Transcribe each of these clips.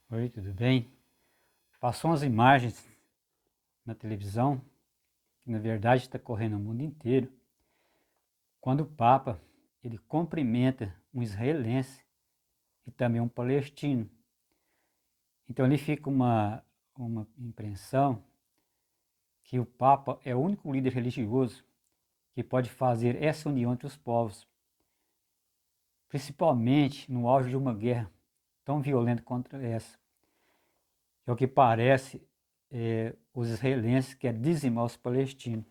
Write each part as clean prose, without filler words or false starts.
Oi, tudo bem? Passou umas imagens na televisão, que na verdade está correndo no mundo inteiro, quando o Papa ele cumprimenta um israelense e também um palestino. Então ali fica uma impressão que o Papa é o único líder religioso que pode fazer essa união entre os povos, principalmente no auge de uma guerra tão violenta contra essa. É o que parece, os israelenses querem dizimar os palestinos.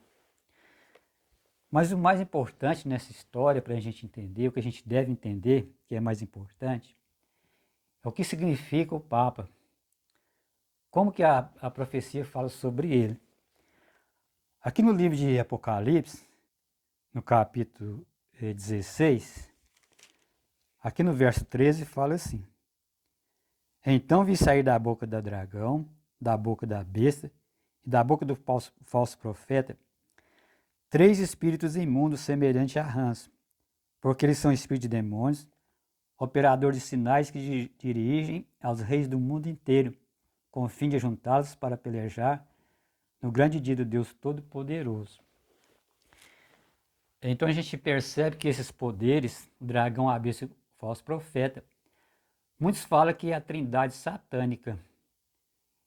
Mas o mais importante nessa história, para a gente entender, o que a gente deve entender, que é mais importante, é o que significa o Papa. Como que a profecia fala sobre ele. Aqui no livro de Apocalipse, no capítulo 16, aqui no verso 13, fala assim: Então vi sair da boca do dragão, da boca da besta e da boca do falso profeta, 3 espíritos imundos semelhantes a rãs, porque eles são espíritos de demônios, operador de sinais que dirigem aos reis do mundo inteiro, com o fim de juntá-los para pelejar no grande dia do Deus Todo-Poderoso. Então a gente percebe que esses poderes, o dragão, a besta e o falso profeta, muitos falam que é a trindade satânica.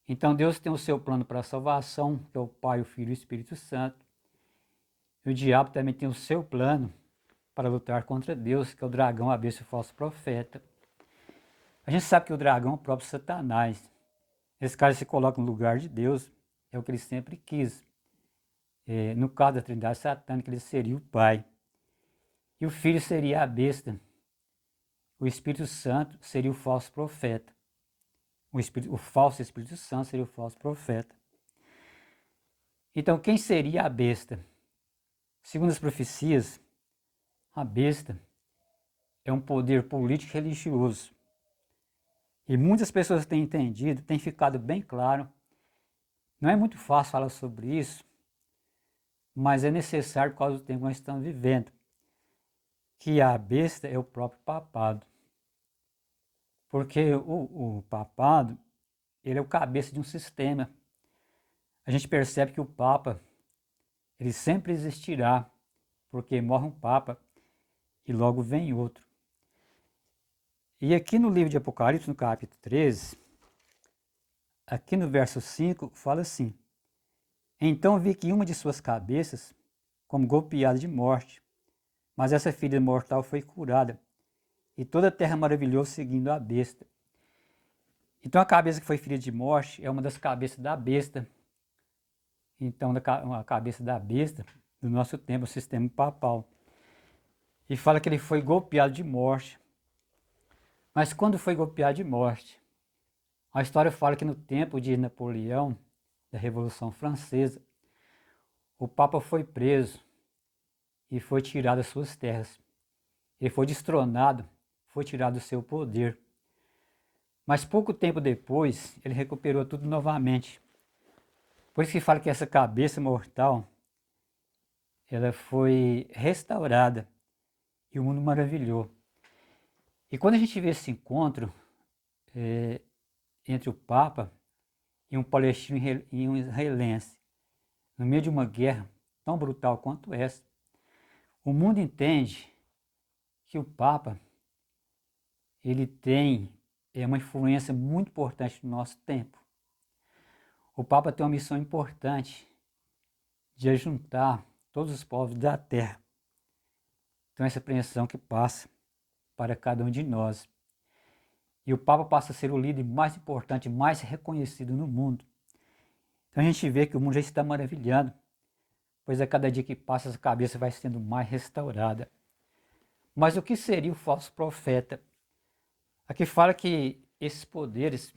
Então Deus tem o seu plano para a salvação, que é o Pai, o Filho e o Espírito Santo. E o diabo também tem o seu plano para lutar contra Deus, que é o dragão, a besta e o falso profeta. A gente sabe que o dragão é o próprio Satanás. Esse cara se coloca no lugar de Deus, é o que ele sempre quis. No caso da trindade satânica, ele seria o pai. E o filho seria a besta. O Espírito Santo seria o falso profeta. O falso Espírito Santo seria o falso profeta. Então, quem seria a besta? Segundo as profecias, a besta é um poder político e religioso. E muitas pessoas têm entendido, tem ficado bem claro. Não é muito fácil falar sobre isso, mas é necessário por causa do tempo que nós estamos vivendo. Que a besta é o próprio papado. Porque o papado, ele é o cabeça de um sistema. A gente percebe que o papa, ele sempre existirá, porque morre um papa e logo vem outro. E aqui no livro de Apocalipse, no capítulo 13, aqui no verso 5, fala assim: Então vi que uma de suas cabeças, como golpeada de morte, mas essa ferida mortal foi curada, e toda a terra maravilhou seguindo a besta. Então a cabeça que foi ferida de morte é uma das cabeças da besta. Então a cabeça da besta do nosso tempo, o sistema papal. E fala que ele foi golpeado de morte. Mas quando foi golpeado de morte? A história fala que no tempo de Napoleão, da Revolução Francesa, o Papa foi preso e foi tirado das suas terras. Ele foi destronado, foi tirado do seu poder. Mas pouco tempo depois, ele recuperou tudo novamente. Por isso que fala que essa cabeça mortal, ela foi restaurada e o mundo maravilhou. E quando a gente vê esse encontro entre o Papa e um palestino e um israelense, no meio de uma guerra tão brutal quanto essa, o mundo entende que o Papa ele tem uma influência muito importante no nosso tempo. O Papa tem uma missão importante de ajuntar todos os povos da terra. Então essa apreensão que passa para cada um de nós. E o Papa passa a ser o líder mais importante, mais reconhecido no mundo. Então a gente vê que o mundo já está maravilhando, pois a cada dia que passa essa cabeça vai sendo mais restaurada. Mas o que seria o falso profeta? Aqui fala que esses poderes,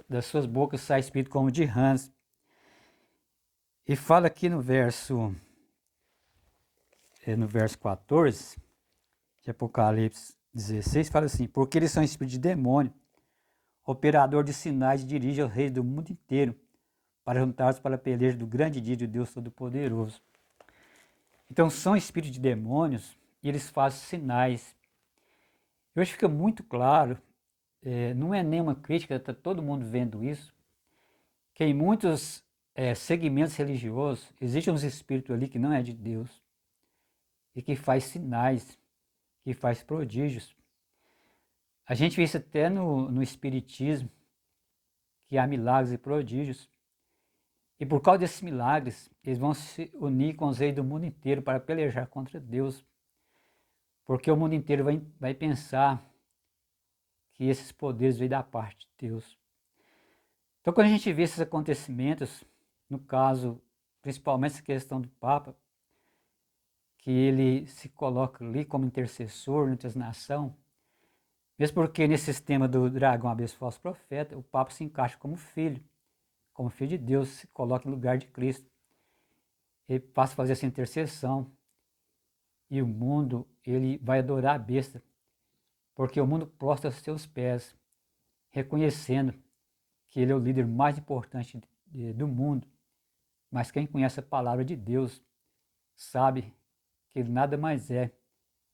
das suas bocas sai espírito como de rãs. E fala aqui no verso 14 de Apocalipse 16, fala assim: Porque eles são espíritos de demônio, operador de sinais, dirige aos reis do mundo inteiro, para juntar-os para a peleja do grande dia de Deus Todo-Poderoso. Então são espíritos de demônios e eles fazem sinais. E hoje fica muito claro não é nenhuma crítica, está todo mundo vendo isso, que em muitos segmentos religiosos existem uns espíritos ali que não é de Deus e que faz sinais, que faz prodígios. A gente vê isso até no Espiritismo, que há milagres e prodígios. E por causa desses milagres, eles vão se unir com os reis do mundo inteiro para pelejar contra Deus. Porque o mundo inteiro vai pensar que esses poderes vêm da parte de Deus. Então, quando a gente vê esses acontecimentos, no caso, principalmente essa questão do Papa, que ele se coloca ali como intercessor entre as nações, mesmo porque nesse sistema do dragão, a besta falso profeta, o Papa se encaixa como filho de Deus, se coloca no lugar de Cristo. Ele passa a fazer essa intercessão e o mundo ele vai adorar a besta, porque o mundo prostra aos seus pés, reconhecendo que ele é o líder mais importante do mundo. Mas quem conhece a palavra de Deus sabe que ele nada mais é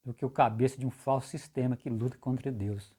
do que o cabeça de um falso sistema que luta contra Deus.